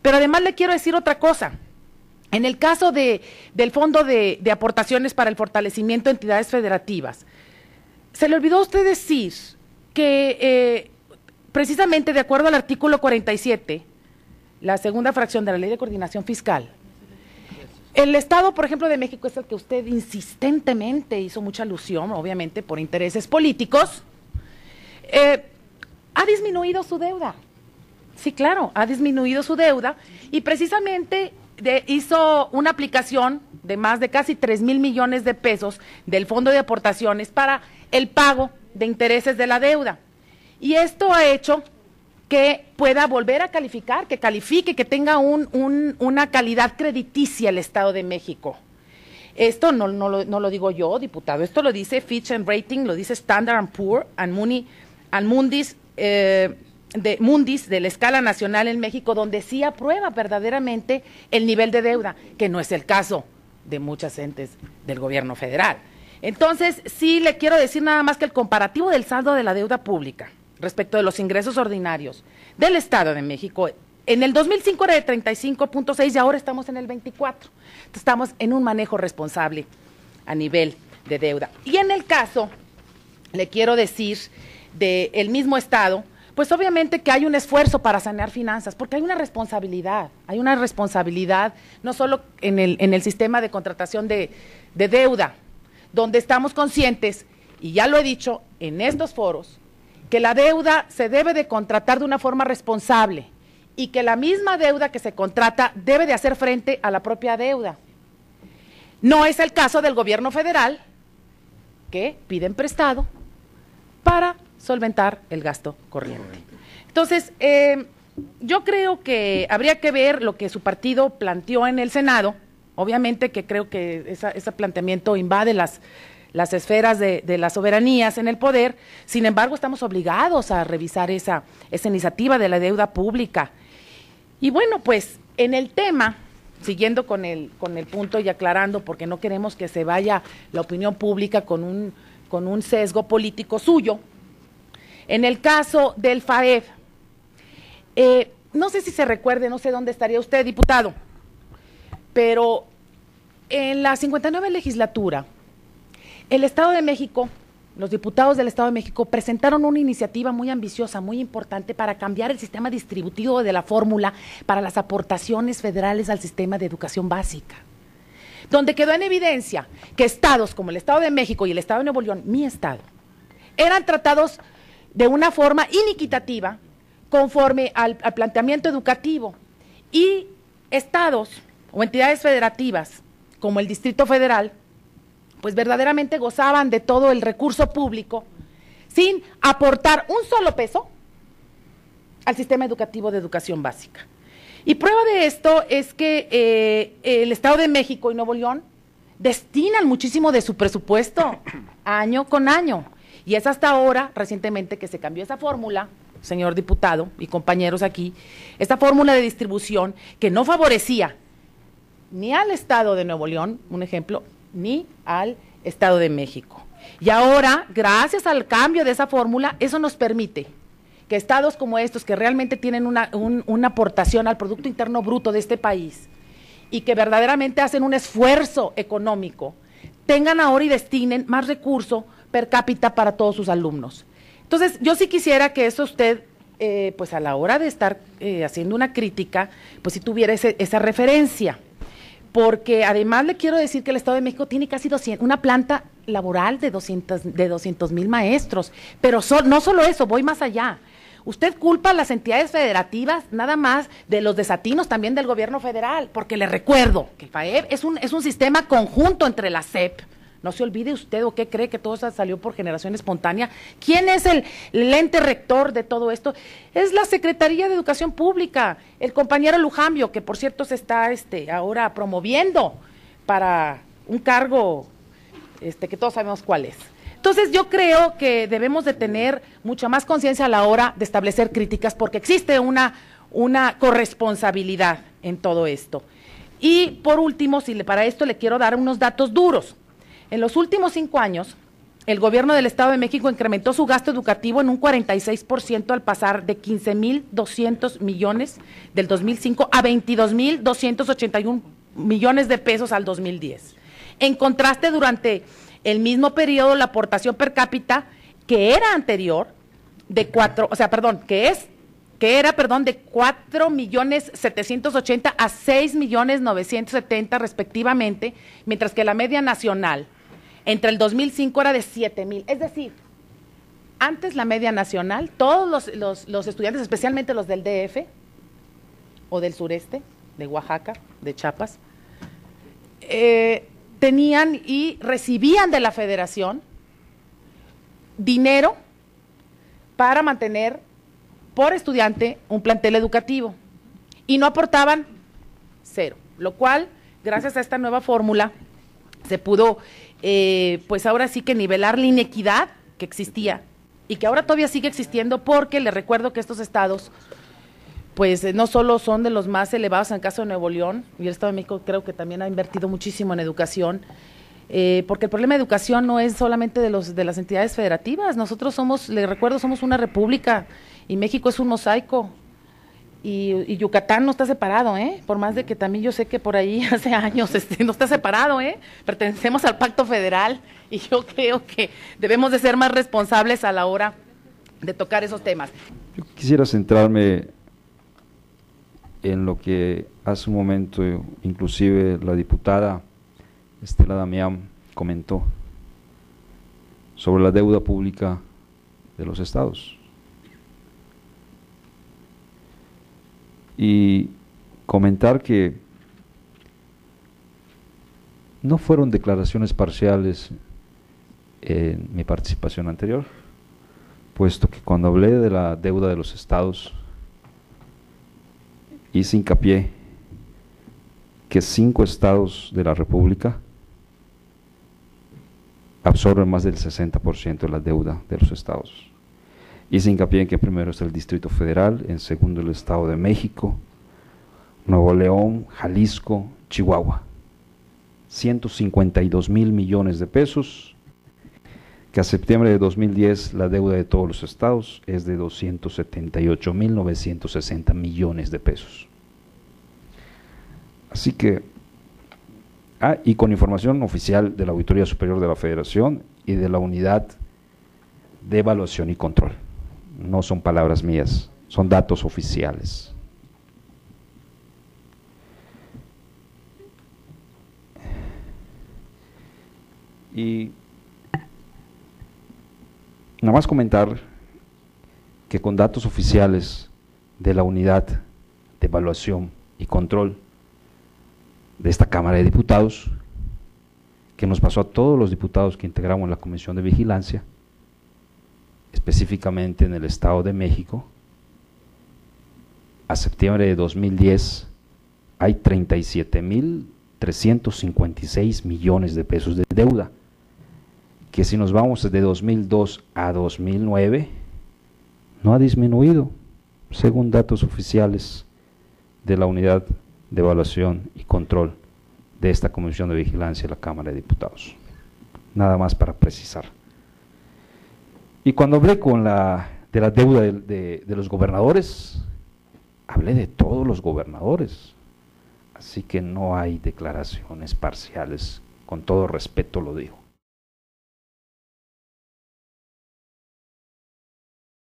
Pero además le quiero decir otra cosa. En el caso del Fondo de Aportaciones para el Fortalecimiento de Entidades Federativas, se le olvidó a usted decir que precisamente de acuerdo al artículo 47, la segunda fracción de la Ley de Coordinación Fiscal, el Estado, por ejemplo, de México es el que usted insistentemente hizo mucha alusión, obviamente por intereses políticos, ha disminuido su deuda. Sí, claro, ha disminuido su deuda y precisamente hizo una aplicación de más de casi 3,000 millones de pesos del Fondo de Aportaciones para el pago de intereses de la deuda. Y esto ha hecho que pueda volver a calificar, que califique, que tenga una calidad crediticia el Estado de México. Esto no lo digo yo, diputado, esto lo dice Fitch and Rating, lo dice Standard & Poor's and Moody's, Moody's de la escala nacional en México, donde sí aprueba verdaderamente el nivel de deuda, que no es el caso de muchas entes del gobierno federal. Entonces, sí le quiero decir nada más que el comparativo del saldo de la deuda pública respecto de los ingresos ordinarios del Estado de México, en el 2005 era de 35.6 y ahora estamos en el 24. Entonces, estamos en un manejo responsable a nivel de deuda. Y en el caso, le quiero decir, del mismo Estado, pues obviamente que hay un esfuerzo para sanear finanzas, porque hay una responsabilidad no solo en el sistema de contratación de deuda, donde estamos conscientes, y ya lo he dicho en estos foros, que la deuda se debe de contratar de una forma responsable y que la misma deuda que se contrata debe de hacer frente a la propia deuda. No es el caso del gobierno federal, que piden prestado para solventar el gasto corriente. Entonces, yo creo que habría que ver lo que su partido planteó en el Senado. Obviamente que creo que ese planteamiento invade las esferas de las soberanías en el poder. Sin embargo, estamos obligados a revisar esa iniciativa de la deuda pública. Y bueno, pues en el tema, siguiendo con el punto y aclarando, porque no queremos que se vaya la opinión pública con un sesgo político suyo, en el caso del FAEF, no sé si se recuerde, no sé dónde estaría usted, diputado, pero en la 59 legislatura, el Estado de México, los diputados del Estado de México presentaron una iniciativa muy ambiciosa, muy importante para cambiar el sistema distributivo de la fórmula para las aportaciones federales al sistema de educación básica, donde quedó en evidencia que estados como el Estado de México y el Estado de Nuevo León, mi estado, eran tratados de una forma inequitativa conforme al planteamiento educativo, y estados o entidades federativas como el Distrito Federal pues verdaderamente gozaban de todo el recurso público sin aportar un solo peso al sistema educativo de educación básica. Y prueba de esto es que el Estado de México y Nuevo León destinan muchísimo de su presupuesto año con año, y es hasta ahora, recientemente, que se cambió esa fórmula, señor diputado y compañeros aquí, esta fórmula de distribución que no favorecía ni al Estado de Nuevo León, un ejemplo, ni al Estado de México. Y ahora, gracias al cambio de esa fórmula, eso nos permite que estados como estos, que realmente tienen una aportación al Producto Interno Bruto de este país y que verdaderamente hacen un esfuerzo económico, tengan ahora y destinen más recurso per cápita para todos sus alumnos. Entonces, yo sí quisiera que eso usted, pues a la hora de estar haciendo una crítica, pues si tuviera esa referencia. Porque además le quiero decir que el Estado de México tiene casi una planta laboral de 200,000 maestros, pero no solo eso, voy más allá. Usted culpa a las entidades federativas nada más de los desatinos también del gobierno federal, porque le recuerdo que el FAEF es un sistema conjunto entre la SEP. No se olvide usted, o qué cree que todo eso salió por generación espontánea. ¿Quién es el ente rector de todo esto? Es la Secretaría de Educación Pública, el compañero Lujambio, que por cierto se está ahora promoviendo para un cargo que todos sabemos cuál es. Entonces yo creo que debemos de tener mucha más conciencia a la hora de establecer críticas, porque existe una corresponsabilidad en todo esto. Y por último, para esto le quiero dar unos datos duros. En los últimos 5 años, el gobierno del Estado de México incrementó su gasto educativo en un 46% al pasar de 15,200 millones del 2005 a 22,281 millones de pesos al 2010. En contraste, durante el mismo periodo, la aportación per cápita, que era anterior, de 4,780,000 a 6,970,000 respectivamente, mientras que la media nacional entre el 2005 era de 7,000. Es decir, antes la media nacional, todos los estudiantes, especialmente los del DF o del sureste, de Oaxaca, de Chiapas, tenían y recibían de la federación dinero para mantener por estudiante un plantel educativo y no aportaban cero, lo cual, gracias a esta nueva fórmula, se pudo, pues ahora sí que nivelar la inequidad que existía y que ahora todavía sigue existiendo, porque les recuerdo que estos estados, pues no solo son de los más elevados en el caso de Nuevo León, y el Estado de México creo que también ha invertido muchísimo en educación, porque el problema de educación no es solamente de las entidades federativas. Nosotros somos, les recuerdo, somos una república y México es un mosaico, y Yucatán no está separado, por más de que también yo sé que por ahí hace años no está separado, pertenecemos al Pacto Federal, y yo creo que debemos de ser más responsables a la hora de tocar esos temas. Yo quisiera centrarme en lo que hace un momento inclusive la diputada Estela Damián comentó sobre la deuda pública de los estados. Y comentar que no fueron declaraciones parciales en mi participación anterior, puesto que cuando hablé de la deuda de los estados, hice hincapié que 5 estados de la República absorben más del 60% de la deuda de los estados. Hice hincapié en que primero está el Distrito Federal, en segundo el Estado de México, Nuevo León, Jalisco, Chihuahua. 152,000 millones de pesos, que a septiembre de 2010 la deuda de todos los estados es de 278,960 millones de pesos. Así que, y con información oficial de la Auditoría Superior de la Federación y de la Unidad de Evaluación y Control. No son palabras mías, son datos oficiales. Y nada más comentar que con datos oficiales de la Unidad de Evaluación y Control de esta Cámara de Diputados, que nos pasó a todos los diputados que integramos la Comisión de Vigilancia, específicamente en el Estado de México, a septiembre de 2010 hay 37,356 millones de pesos de deuda, que si nos vamos de 2002 a 2009, no ha disminuido, según datos oficiales de la Unidad de Evaluación y Control de esta Comisión de Vigilancia de la Cámara de Diputados. Nada más para precisar. Y cuando hablé de la deuda de los gobernadores, hablé de todos los gobernadores, así que no hay declaraciones parciales, con todo respeto lo digo.